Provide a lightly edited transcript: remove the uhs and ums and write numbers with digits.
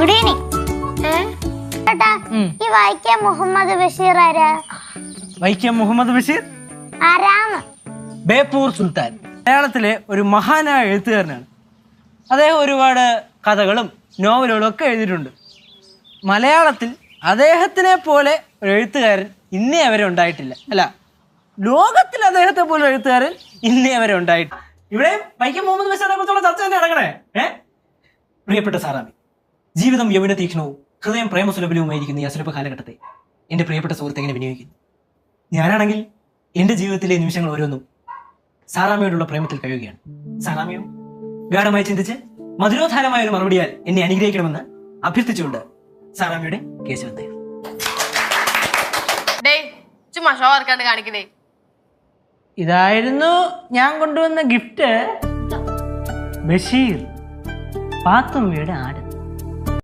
Good evening. ചേട്ടാ, ഈ വൈക്കം മുഹമ്മദ് ബഷീർ ആരാ? വൈക്കം മുഹമ്മദ് ബഷീർ ആരാന്ന്? ബേപ്പൂർ സുൽത്താൻ, മലയാളത്തിലെ ഒരു മഹാനായ എഴുത്തുകാരനാണ്. അദ്ദേഹം ഒരുപാട് കഥകളും നോവലുകളും ഒക്കെ എഴുതിയിട്ടുണ്ട്. മലയാളത്തിൽ അദ്ദേഹത്തിനെ പോലെ ഒരു എഴുത്തുകാരൻ ഇന്നേ വരെ ഉണ്ടായിട്ടില്ല. അല്ല, ലോകത്തിൽ അദ്ദേഹത്തെ പോലെ എഴുത്തുകാരൻ ഇന്നേ വരെ ഉണ്ടായിട്ടില്ല. ഇവിടെ വൈക്കം മുഹമ്മദ് ബഷീറിനെ കുറിച്ചുള്ള ചർച്ച തന്നെ നടക്കണേ. പ്രിയപ്പെട്ട സാറാമി, ജീവിതം യൗവന തീക്ഷ്ണവും ഹൃദയം പ്രേമസുലഭവുമായിരിക്കുന്ന ഈ അസുലഭ കാലഘട്ടത്തെ എൻ്റെ പ്രിയപ്പെട്ട സുഹൃത്ത് എങ്ങനെ വിനിയോഗിക്കുന്നു? ഞാനാണെങ്കിൽ എൻ്റെ ജീവിതത്തിലെ നിമിഷങ്ങൾ ഓരോന്നും സാറാമയോടുള്ള പ്രേമത്തിൽ കഴിയുകയാണ്. സാറാമയോ ഗാഠമായി ചിന്തിച്ച് മധുരോധാരമായ ഒരു മറുപടിയാൽ എന്നെ അനുഗ്രഹിക്കണമെന്ന് അഭ്യർത്ഥിച്ചുകൊണ്ട് സാറാമയുടെ കേശവൻ. ഇതായിരുന്നു ഞാൻ കൊണ്ടുവന്ന ഗിഫ്റ്റ്. ബഷീർ, പാത്തുമ്മയുടെ ആട്.